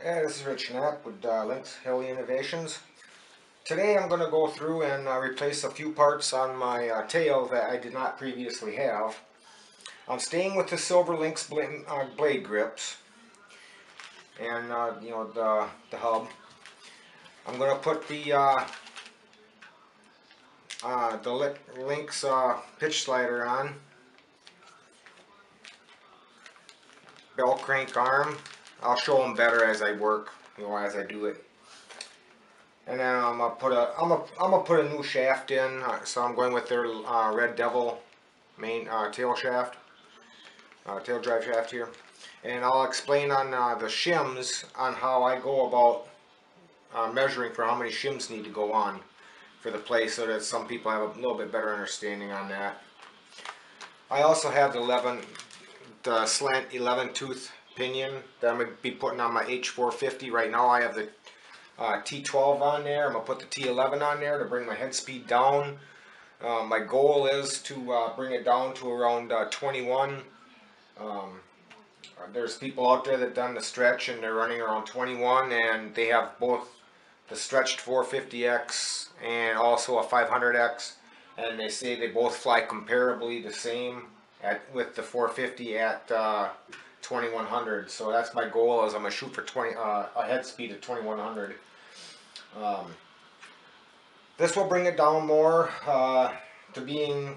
Hey, this is Rich Knapp with Lynx.tail Innovations. Today I'm going to go through and replace a few parts on my tail that I did not previously have. I'm staying with the silver Lynx blade grips and the hub. I'm going to put the Lynx pitch slider on, bell crank arm. I'll show them better as I work, as I do it. And then I'm gonna put a new shaft in. So I'm going with their Red Devil main tail shaft, tail drive shaft here. And I'll explain on the shims on how I go about measuring for how many shims need to go on for the play, so that some people have a little bit better understanding on that. I also have the slant 11 tooth pinion that I'm going to be putting on my H450. Right now I have the T12 on there. I'm going to put the T11 on there to bring my head speed down. My goal is to bring it down to around 21. There's people out there that done the stretch and they're running around 21, and they have both the stretched 450X and also a 500X, and they say they both fly comparably the same with the 450 at 2100. So that's my goal, is I'm going to shoot for a head speed of 2100. This will bring it down more to being,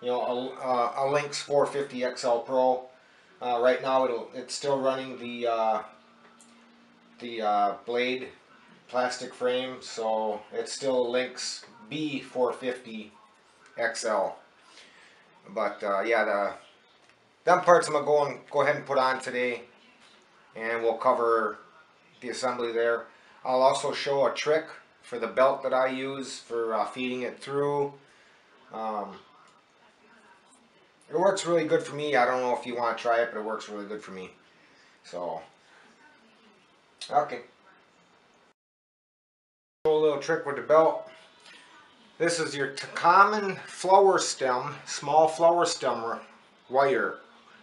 a Lynx 450 XL Pro. Right now it's still running the blade plastic frame, so it's still a Lynx B450 XL. But yeah, them parts I'm gonna go ahead and put on today, and we'll cover the assembly there. I'll also show a trick for the belt that I use for feeding it through. It works really good for me. I don't know if you want to try it, but it works really good for me. So, okay. A little trick with the belt. This is your common flower stem, small flower stem wire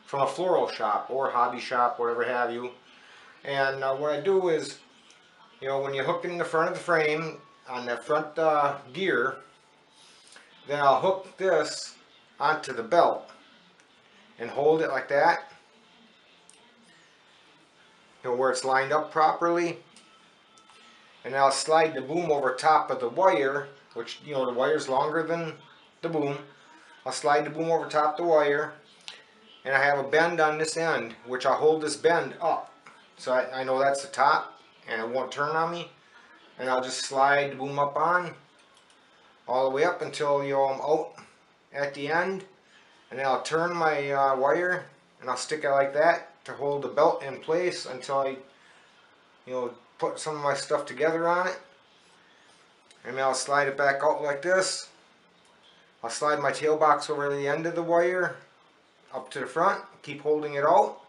from a floral shop or hobby shop, whatever have you. And what I do is, when you hook it in the front of the frame on the front gear, then I'll hook this onto the belt and hold it like that, where it's lined up properly. And I'll slide the boom over top of the wire, which, the wire's longer than the boom. I'll slide the boom over top of the wire, and I have a bend on this end, which I'll hold this bend up. So I know that's the top, and it won't turn on me. And I'll just slide the boom up on, all the way up until, I'm out at the end. And then I'll turn my wire, and I'll stick it like that to hold the belt in place until I, put some of my stuff together on it. And then I'll slide it back out like this. I'll slide my tail box over the end of the wire up to the front, keep holding it out.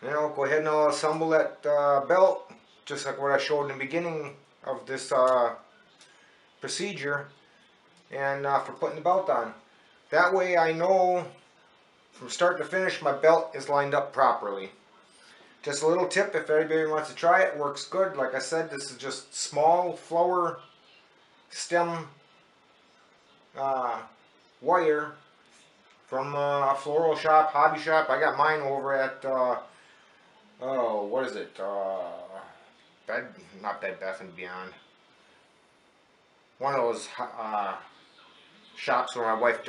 And then I'll go ahead and I'll assemble that belt, just like what I showed in the beginning of this procedure, and for putting the belt on. That way I know from start to finish my belt is lined up properly. Just a little tip, if anybody wants to try it, works good. Like I said, this is just small flower stem wire from a floral shop, hobby shop. I got mine over at, what is it? Not Bed Bath & Beyond. One of those shops where my wife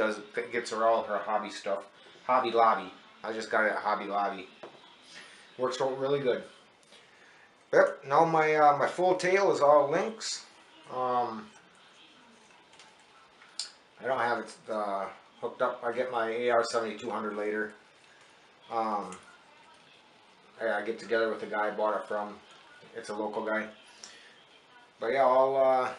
gets her all her hobby stuff. Hobby Lobby. I just got it at Hobby Lobby. Works out really good. Yep. Now my full tail is all Lynx. I don't have it hooked up. I get my AR-7200 later. I get together with the guy I bought it from. It's a local guy. But yeah, I'll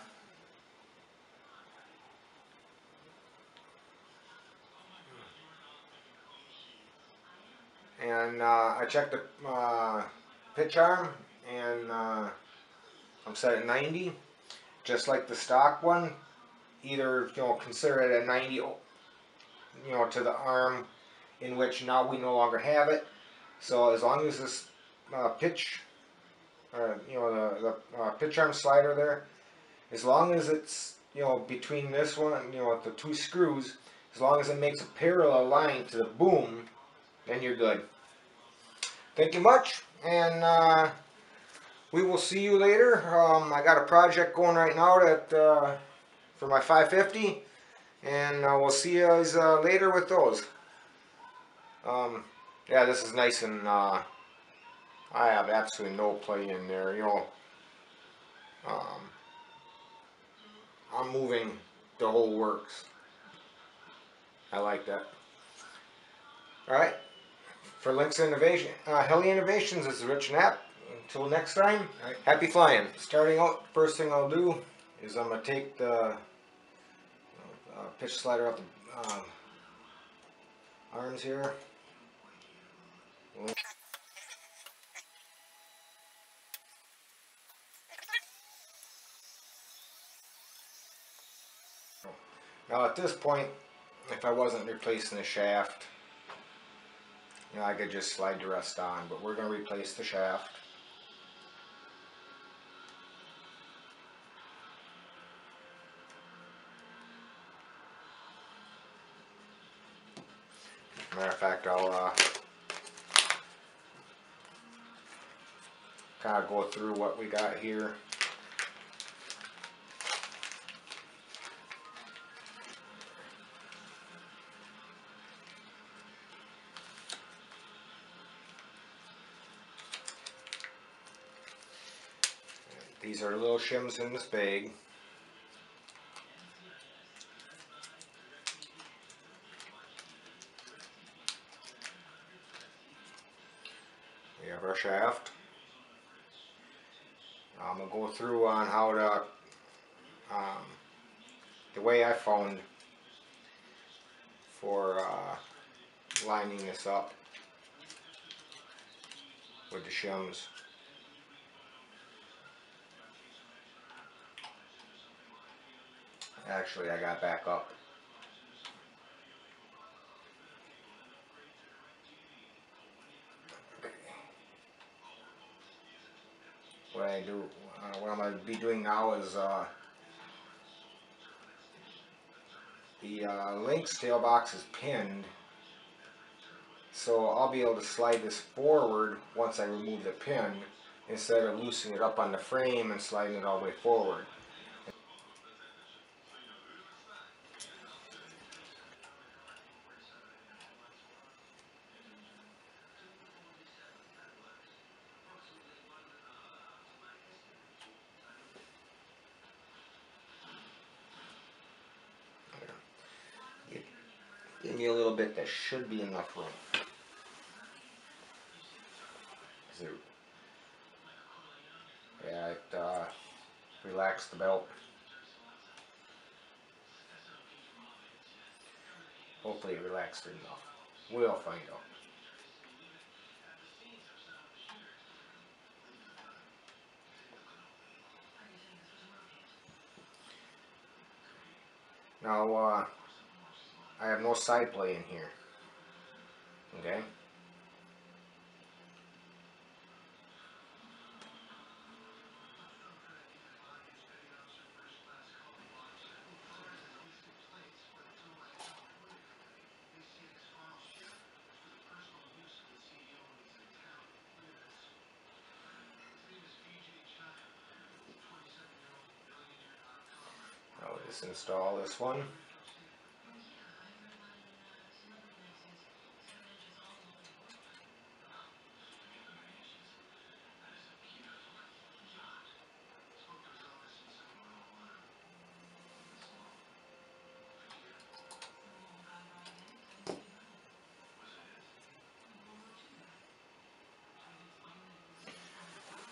and I checked the pitch arm, and I'm set at 90, just like the stock one. Either consider it a 90, to the arm, in which now we no longer have it. So as long as this pitch, the pitch arm slider there, as long as it's, between this one and, the two screws, as long as it makes a parallel line to the boom, then you're good. Thank you much, and we will see you later. I got a project going right now that for my 550, and we'll see you guys later with those. Yeah, this is nice, and I have absolutely no play in there. Um, I'm moving the whole works. I like that. All right. For Lynx Innovation, Heli Innovations, this is Rich Knapp. Until next time, happy flying. Starting out, first thing I'll do is I'm going to take the pitch slider off the arms here. Now at this point, if I wasn't replacing the shaft, I could just slide the rest on, but we're going to replace the shaft. Matter of fact, I'll kind of go through what we got here. These are little shims in this bag. We have our shaft. I'm going to go through on how to, the way I found for lining this up with the shims. Actually, I got back up. What I do, what I'm going to be doing now is the Lynx.tail box is pinned, so I'll be able to slide this forward once I remove the pin instead of loosening it up on the frame and sliding it all the way forward. Give me a little bit, that should be enough room. Yeah, it relaxed the belt. Hopefully it relaxed it enough. We'll find out. Now, I have no side play in here. Okay? I'll just install this one.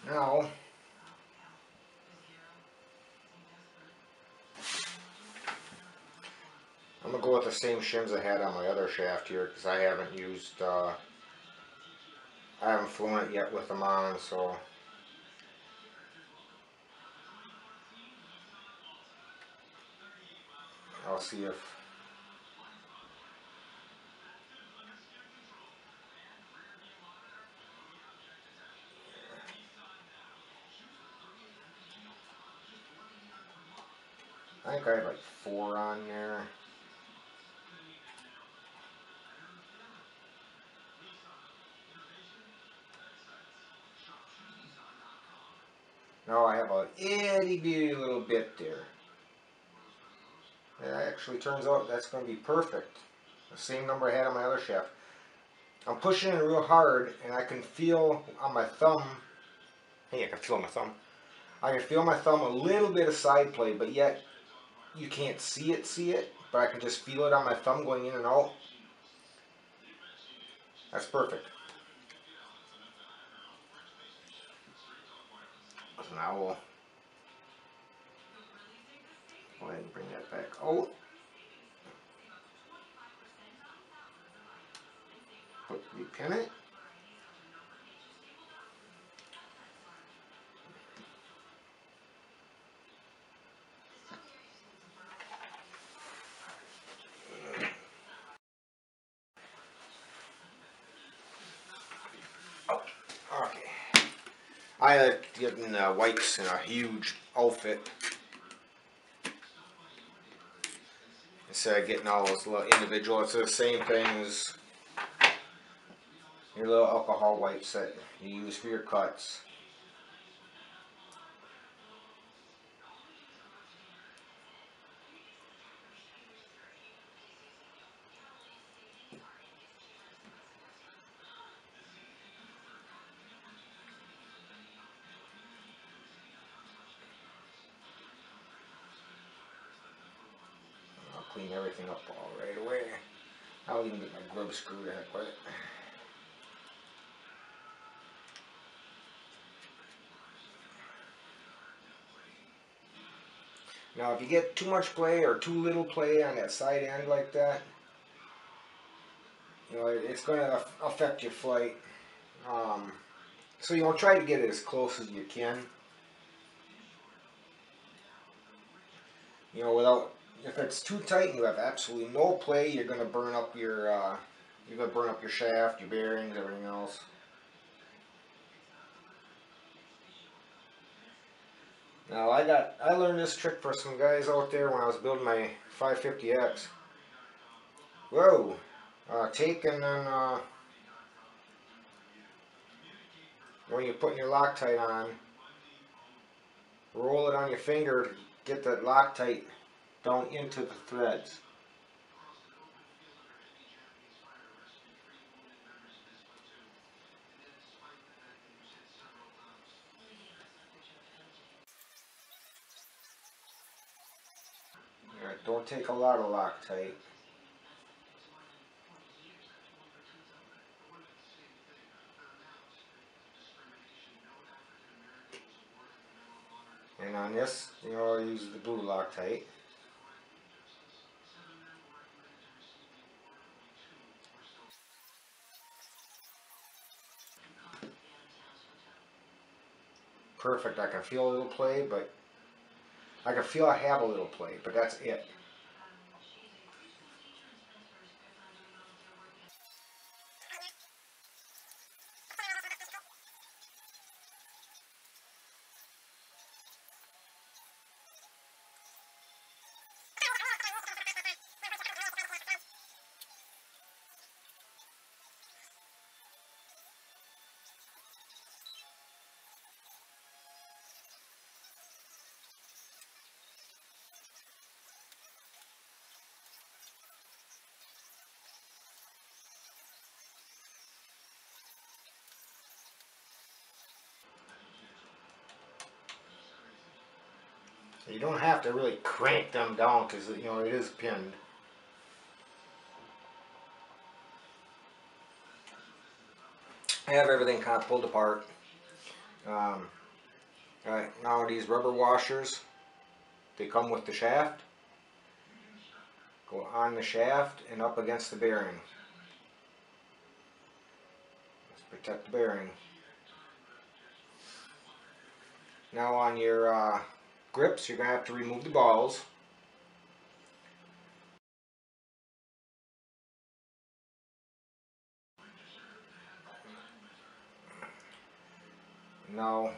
Now, I'm going to go with the same shims I had on my other shaft here because I haven't used, I haven't flown it yet with them on, so I'll see if I think I have like 4 on there. No, I have a itty bitty little bit there. It actually turns out that's going to be perfect. The same number I had on my other shaft. I'm pushing it real hard, and I can feel on my thumb. Hey, I can feel on my thumb. I can feel my thumb a little bit of side play, but yet you can't see it, but I can just feel it on my thumb going in and out. That's perfect. So now we'll go ahead and bring that back out. Repin it. Oh, okay. I like getting wipes in a huge outfit instead of getting all those little individual. It's the same thing as your little alcohol wipes that you use for your cuts. I'll clean everything up all right away. I'll even get my grub screw to heck with it. Now, if you get too much play or too little play on that side end like that, you know, it's going to affect your flight. So you want to try to get it as close as you can. You know, without, if it's too tight and you have absolutely no play, you're going to burn up your shaft, your bearings, everything else. Now I learned this trick for some guys out there when I was building my 550X. Whoa, take and then when you're putting your Loctite on, roll it on your finger to get that Loctite down into the threads. Alright, don't take a lot of Loctite. And on this, you know, I use the blue Loctite. Perfect. I can feel a little play, but I can feel I have a little play, but that's it. You don't have to really crank them down because, you know, it is pinned. I have everything kind of pulled apart. Alright, now these rubber washers, they come with the shaft. Go on the shaft and up against the bearing. Let's protect the bearing. Now on your grips, you're going to have to remove the balls. Now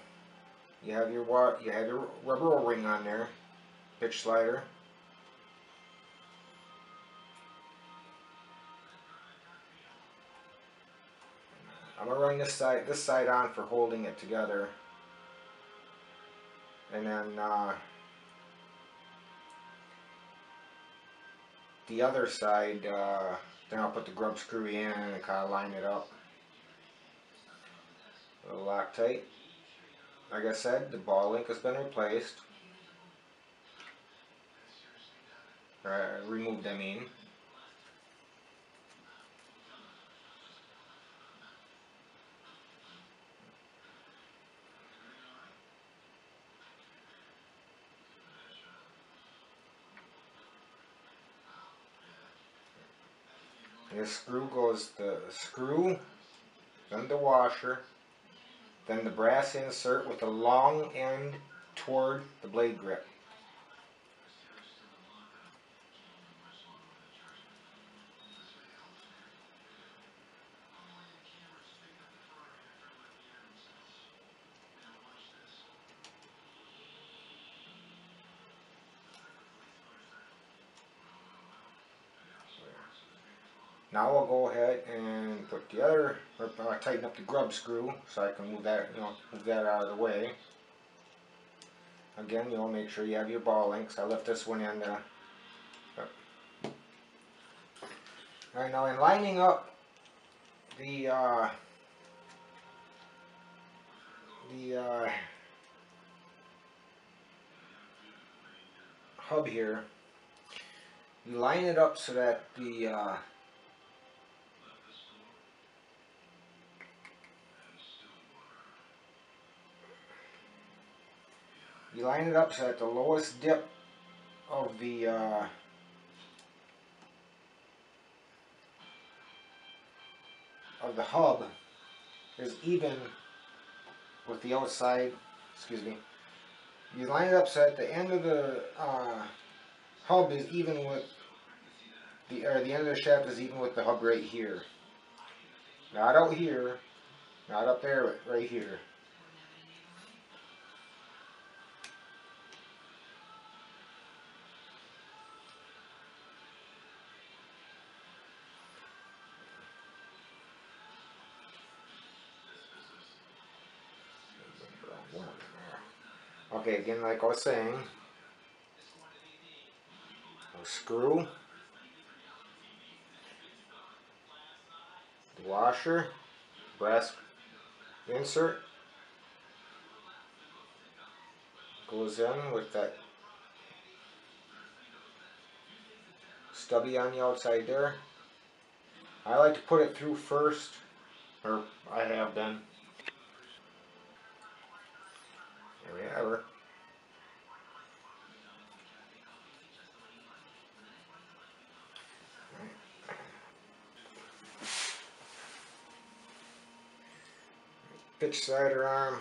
you have your rubber O-ring on there, pitch slider. I'm gonna run this side on for holding it together, and then the other side, then I'll put the grub screw in and kind of line it up. A little Loctite. Like I said, the ball link has been replaced. Removed, I mean. This screw goes the screw, then the washer, then the brass insert with the long end toward the blade grip. Now I'll go ahead and put the other, or tighten up the grub screw so I can move that, move that out of the way. Again, make sure you have your ball links. I left this one in. Alright, now in lining up the hub here, you line it up so that the lowest dip of the hub is even with the outside. Excuse me. You line it up so that the end of the hub is even with the end of the shaft is even with the hub right here. Not out here, not up there, but right here. Okay, again, like I was saying, a screw, the washer, brass insert goes in with that stubby on the outside there. I like to put it through first, or I have done. There we have her. Pitch cider arm,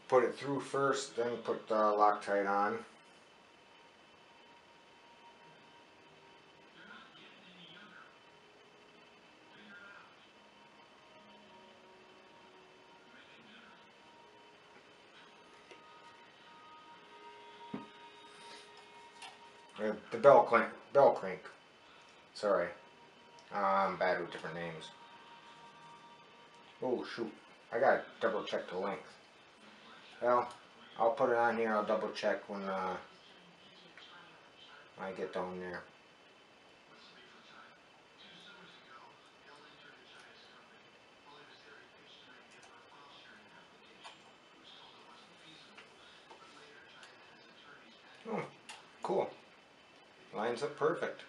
put it through first, then put the Loctite on. The bell crank. Sorry, I'm bad with different names. Oh shoot, I gotta double check the length. Well, I'll put it on here. I'll double check when I get down there. Oh, cool. Lines up perfect.